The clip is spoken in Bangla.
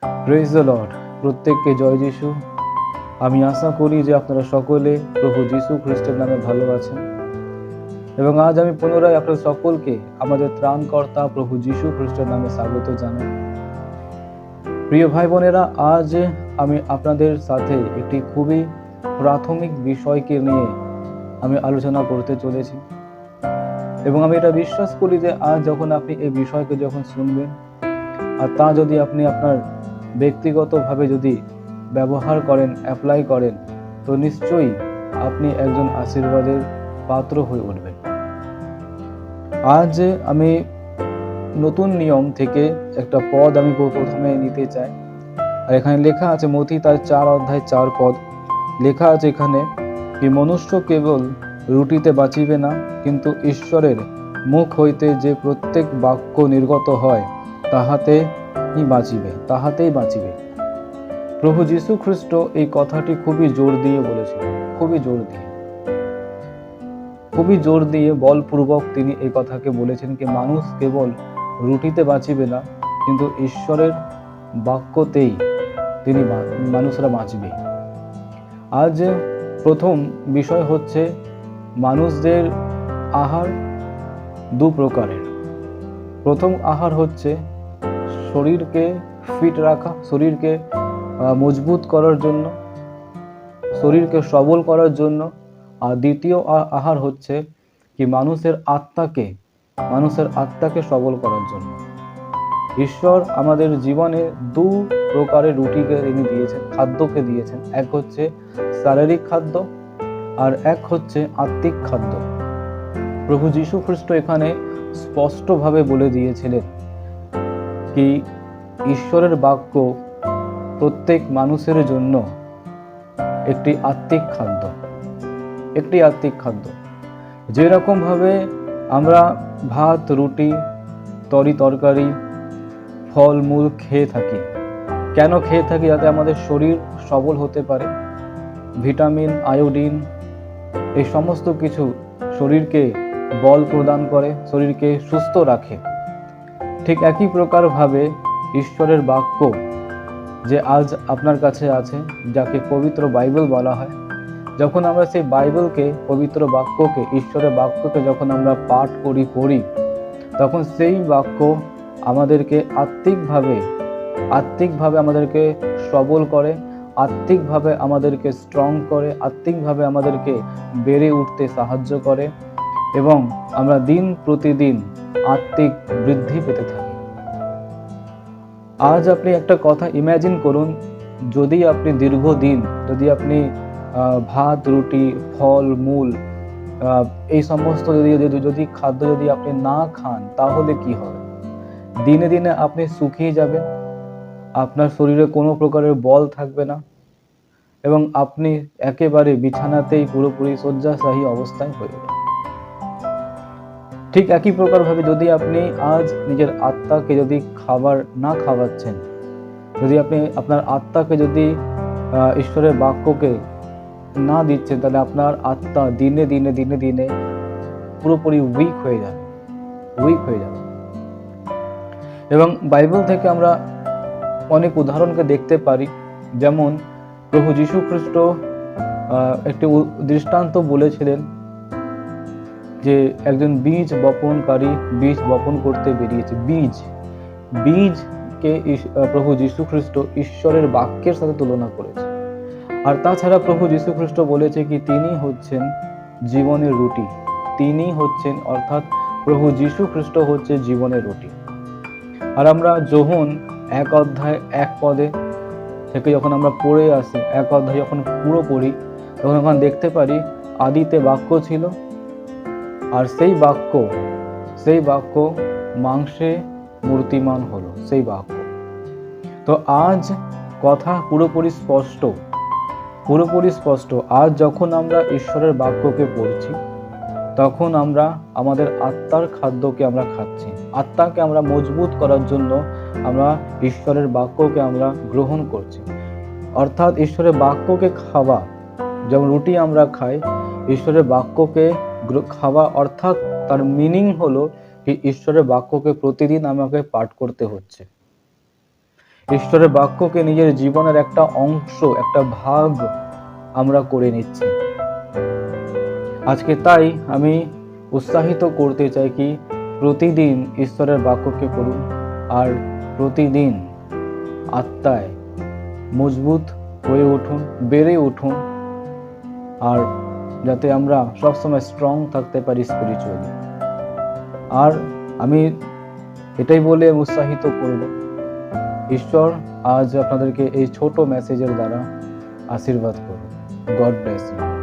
Praise the Lord. প্রত্যেককে জয় যিশু। আমি আশা করি যে আপনারা সকলে প্রভু যিশু খ্রিস্টের নামে ভালো আছেন এবং আজ আমি পুনরায় আপনাদের সকলকে আমাদের ত্রাণকর্তা প্রভু যিশু খ্রিস্টের নামে স্বাগত জানাই। প্রিয় ভাই বোনেরা, আজ আমি আপনাদের সাথে একটি খুবই প্রাথমিক বিষয়কে নিয়ে আমি আলোচনা করতে চলেছি এবং আমি এটা বিশ্বাস করি যে আজ যখন আপনি এই বিষয়কে যখন শুনবেন আর তা যদি আপনি আপনার ব্যক্তিগতভাবে যদি ব্যবহার করেন, অ্যাপ্লাই করেন, তো নিশ্চয়ই আপনি একজন আশীর্বাদের পাত্র হয়ে উঠবেন। আজ আমি নতুন নিয়ম থেকে একটা পদ আমি প্রথমে নিতে চাই। আর এখানে লেখা আছে মথি তার 4 অধ্যায় 4 পদ লেখা আছে এখানে কি মনুষ্য কেবল রুটিতে বাঁচিবে না, কিন্তু ঈশ্বরের মুখ হইতে যে প্রত্যেক বাক্য নির্গত হয় তাহাতেই বাঁচিবে। প্রভু যীশু খ্রিস্ট এই কথাটি খুবই জোর দিয়ে বলেছিল, খুবই জোর দিয়ে বলপূর্বক তিনি এই কথাকে বলেছেন কি মানুষ কেবল রুটিতে বাঁচিবে না, কিন্তু ঈশ্বরের বাক্যতেই মানুষরা বাঁচবে। আজ প্রথম বিষয় হচ্ছে মানুষদের আহার দু প্রকারের। প্রথম আহার হচ্ছে শরীরকে ফিট রাখা, শরীরকে মজবুত করার জন্য, শরীরকে সবল করার জন্য। আর দ্বিতীয় আহার হচ্ছে কি মানুষের আত্মাকে সবল করার জন্য। ঈশ্বর আমাদের জীবনে দু প্রকারের রুটিকে তিনি দিয়েছেন, খাদ্যকে দিয়েছেন। এক হচ্ছে শারীরিক খাদ্য আর এক হচ্ছে আত্মিক খাদ্য। প্রভু যীশু খ্রিস্ট এখানে স্পষ্টভাবে বলে দিয়েছিলেন কি ঈশ্বরের বাক্য প্রত্যেক মানুষের জন্য একটি আত্মিক খাদ্য। যেরকম ভাবে আমরা ভাত, রুটি, তরকারি, ফল মূল খেয়ে থাকি, কেন খেয়ে থাকি? যাতে আমাদের শরীর সবল হতে পারে। ভিটামিন, আয়োডিন এই সমস্ত কিছু শরীরকে বল প্রদান করে, শরীরকে সুস্থ রাখে। ঠিক একই প্রকার ভাবে ঈশ্বরের বাক্য যে আজ আপনার কাছে আছে, যাকে পবিত্র বাইবেল বলা হয়, যখন আমরা সেই বাইবেলকে, পবিত্র বাক্যকে, ঈশ্বরের বাক্যকে যখন আমরা পাঠ পড়ি, তখন সেই বাক্য আমাদেরকে আত্মিকভাবে আমাদেরকে সবল করে, আত্মিকভাবে আমাদেরকে স্ট্রং করে, আত্মিকভাবে আমাদেরকে বেড়ে উঠতে সাহায্য করে এবং আমরা দিন প্রতিদিন আত্মিক বৃদ্ধি পেতে থাকি। আজ আপনি একটা কথা ইমাজিন করুন, যদি আপনি দীর্ঘদিন ভাত, রুটি, ফল মূল এই সমস্ত যদি খাদ্য যদি আপনি না খান, তাহলে কি হবে? দিনে দিনে আপনি শুকিয়ে যাবেন, আপনার শরীরে কোনো প্রকারের বল থাকবে না এবং আপনি একেবারে বিছানাতেই পুরোপুরি শয্যাশায়ী অবস্থায় হয়ে যাবেন। ঠিক একই প্রকার ভাবে যদি আপনি আজ নিজের আত্মাকে যদি খাবার না খাওয়াচ্ছেন, যদি আপনি আপনার আত্মাকে যদি ঈশ্বরের বাক্যকে না দিচ্ছেন, তাহলে আপনার আত্মা দিনে দিনে পুরোপুরি উইক হয়ে যাবে। এবং বাইবেল থেকে আমরা অনেক উদাহরণকে দেখতে পারি। যেমন প্রভু যীশু খ্রিস্ট একটি দৃষ্টান্ত বলেছিলেন যে একজন বীজ বপনকারী বীজ বপন করতে বেরিয়েছে। বীজকে প্রভু যীশু খ্রিস্ট ঈশ্বরের বাক্যের সাথে তুলনা করেছে। আর তাছাড়া প্রভু যীশু খ্রিস্ট বলেছে কি তিনি হচ্ছেন জীবনের রুটি। অর্থাৎ প্রভু যীশু খ্রিস্ট হচ্ছে জীবনের রুটি। আর আমরা যোহন 1 অধ্যায় 1 পদে থেকে যখন আমরা পড়ে আসি, 1 অধ্যায় যখন পুরো পড়ি, তখন ওখানে দেখতে পারি আদিতে বাক্য ছিল, আর সেই বাক্য মাংসে মূর্তিমান হলো, সেই বাক্য। তো আজ কথা পুরোপুরি স্পষ্ট। আজ যখন আমরা ঈশ্বরের বাক্যকে পড়ছি, তখন আমরা আমাদের আত্মার খাদ্যকে আমরা খাচ্ছি। আত্মাকে আমরা মজবুত করার জন্য আমরা ঈশ্বরের বাক্যকে আমরা গ্রহণ করছি। অর্থাৎ ঈশ্বরের বাক্যকে খাওয়া, যেমন রুটি আমরা খাই, ঈশ্বরের বাক্যকে খাওয়া অর্থাৎ তার মিনিং হলো কি ঈশ্বরের বাক্যকে প্রতিদিন আমাকে পাঠ করতে হচ্ছে। ঈশ্বরের বাক্যকে নিজের জীবনের একটা অংশ, একটা ভাগ আমরা করে নিচ্ছি। আজকে তাই আমি উৎসাহিত করতে চাই কি প্রতিদিন ঈশ্বরের বাক্যকে পড়ুন, আর প্রতিদিন আত্মায় মজবুত হয়ে উঠুন, বেড়ে উঠুন, আর যাতে আমরা সবসময় স্ট্রং থাকতে পারি স্পিরিচুয়ালি। আর আমি এটাই বলে উৎসাহিত করব, ঈশ্বর আজ আপনাদেরকে এই ছোট মেসেজের দ্বারা আশীর্বাদ করুন। God bless you.